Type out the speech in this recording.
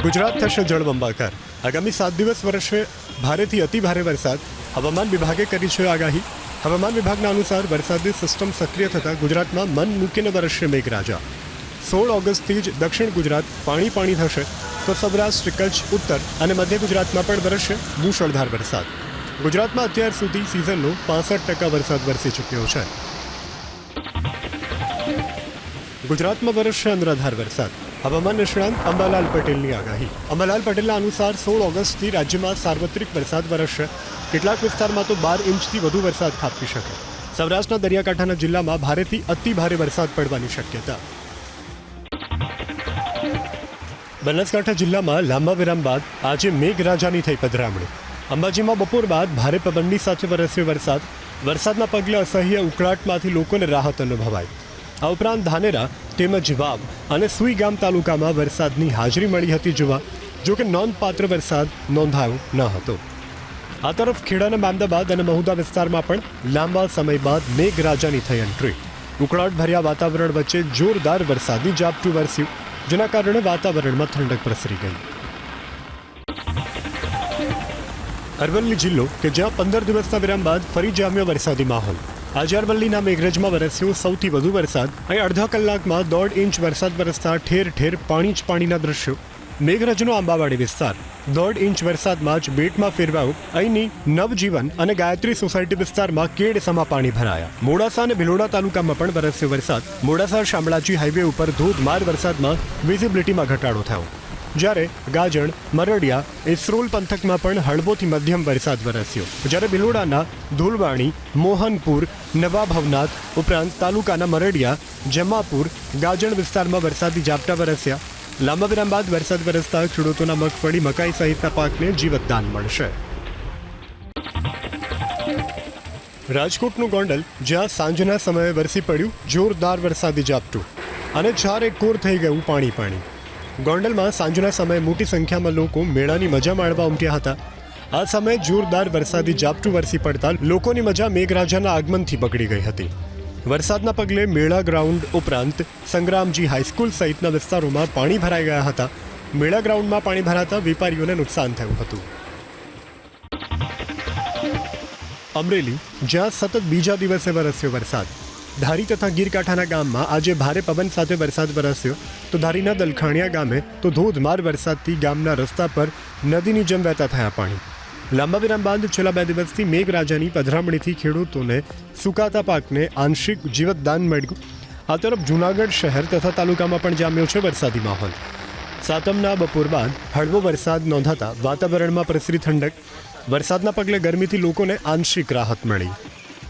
ગુજરાત થશે જળબંબાકાર. આગામી 7 દિવસ વરસશે ભારેથી અતિ ભારે વરસાદ. હવામાન વિભાગે કરી છે આગાહી. હવામાન વિભાગના અનુસાર વરસાદી સિસ્ટમ સક્રિય થતાં ગુજરાતમાં મન મૂકીને વરસશે મેઘરાજા. 16 ઓગસ્ટથી જ દક્ષિણ ગુજરાત પાણી થશે, તો સૌરાષ્ટ્ર, કચ્છ, ઉત્તર અને મધ્ય ગુજરાતમાં પણ વરસશે મૂશળધાર વરસાદ. ગુજરાતમાં અત્યાર સુધી સિઝનનો 65% વરસાદ વરસી ચૂક્યો છે. ગુજરાતમાં વરસશે અનરાધાર વરસાદ. હવામાન નિષ્ણાંત અંબાલાલ પટેલની આગાહી. અંબાલાલ પટેલના અનુસાર 16 ઓગસ્ટથી રાજ્યમાં સાર્વત્રિક વરસાદ વરસશે. કેટલાક વિસ્તારમાં તો 12 ઇંચથી વધુ વરસાદ ખાબકી શકે. સૌરાષ્ટ્રના દરિયાકાંઠાના જિલ્લામાં ભારેથી અતિ ભારે વરસાદ પડવાની શક્યતા. બનાસકાંઠા જિલ્લામાં લાંબા વિરામ બાદ આજે મેઘરાજાની થઈ પધરામણી. અંબાજીમાં બપોર બાદ ભારે પવનની સાથે વરસ્યો વરસાદ. વરસાદના પગલે અસહ્ય ઉકળાટમાંથી લોકોને રાહત અનુભવાઈ. આ ઉપરાંત ધાનેરા તેમજ વાવ અને સુઈ ગામ તાલુકામાં વરસાદની હાજરી મળી હતી જોવા, જોકે નોંધપાત્ર વરસાદ નોંધાયો ન હતો. આ તરફ ખેડાના મહેમદાબાદ અને મહુદા વિસ્તારમાં પણ લાંબા સમય બાદ મેઘરાજાની થઈ એન્ટ્રી. ઉકળાટભર્યા વાતાવરણ વચ્ચે જોરદાર વરસાદી ઝાપટું વરસ્યું, જેના કારણે વાતાવરણમાં ઠંડક પ્રસરી ગઈ. અરવલ્લી જિલ્લો કે જ્યાં 15 દિવસના વિરામ બાદ ફરી જામ્યો વરસાદી માહોલ. આજે અરવલ્લીના મેઘરજમાં વરસ્યો સૌથી વધુ વરસાદ. અહીં અડધા કલાકમાં 1.5 ઇંચ વરસાદ વરસતા ઠેર ઠેર પાણી જ પાણીના દ્રશ્યો. મેઘરજનો આંબાવાડી વિસ્તાર 1.5 ઇંચ વરસાદમાં જ બેટમાં ફેરવાયો. અહીંની નવજીવન અને ગાયત્રી સોસાયટી વિસ્તારમાં કેડસમા પાણી ભરાયા. મોડાસા અને ભિલોડા તાલુકામાં પણ વરસ્યો વરસાદ. મોડાસા શામળાજી હાઈવે ઉપર ધોધમાર વરસાદમાં વિઝિબિલિટીમાં ઘટાડો થયો, જ્યારે ગાજણ, મરડિયા, ઇસરોલ પંથકમાં પણ હળવોથી મધ્યમ વરસાદ વરસ્યો. જ્યારે ભિલોડાના ધુલવાણી, મોહનપુર, નવા ભવનાથ ઉપરાંત તાલુકાના મરડિયા, જમાપુર, ગાજણ વિસ્તારમાં વરસાદી ઝાપટા વરસ્યા. લાંબા વિરામ બાદ વરસાદ વરસતા ખેડૂતોના મગફળી, મકાઈ સહિતના પાકને જીવતદાન મળશે. રાજકોટનું ગોંડલ, જ્યાં સાંજના સમયે વરસી પડ્યું જોરદાર વરસાદી ઝાપટું અને ચારે કોર થઈ ગયું પાણી. ગોંડલમાં સાંજના સમયે મોટી સંખ્યામાં લોકો મેળાની મજા માણવા ઉમટ્યા હતા. આ સમયે જોરદાર વરસાદી ઝાપટું વરસી પડતા લોકોની મજા મેઘરાજાના આગમનથી બગડી ગઈ હતી. વરસાદના પગલે મેળા ગ્રાઉન્ડ ઉપરાંત સંગ્રામજી હાઈસ્કૂલ સહિતના વિસ્તારોમાં પાણી ભરાઈ ગયા હતા. મેળા ગ્રાઉન્ડમાં પાણી ભરાતા વેપારીઓને નુકસાન થયું હતું. અમરેલી, જ્યાં સતત બીજા દિવસે વરસ્યો વરસાદ. ધારી તથા ગીરકાંઠાના ગામમાં આજે ભારે પવન સાથે વરસાદ વરસ્યો, તો ધારીના દલખાણિયા ગામે તો ધોધમાર વરસાદથી ગામના રસ્તા પર નદીની જેમ વહેતા થયા પાણી. લાંબા વિરામ બાદ છેલ્લા 2 દિવસથી મેઘરાજાની પધરામણીથી ખેડૂતોને સુકાતા પાકને આંશિક જીવતદાન મળ્યું. આ તરફ જૂનાગઢ શહેર તથા તાલુકામાં પણ જામ્યો છે વરસાદી માહોલ. સાતમના બપોર બાદ હળવો વરસાદ નોંધાતા વાતાવરણમાં પ્રસરી ઠંડક. વરસાદના પગલે ગરમીથી લોકોને આંશિક રાહત મળી.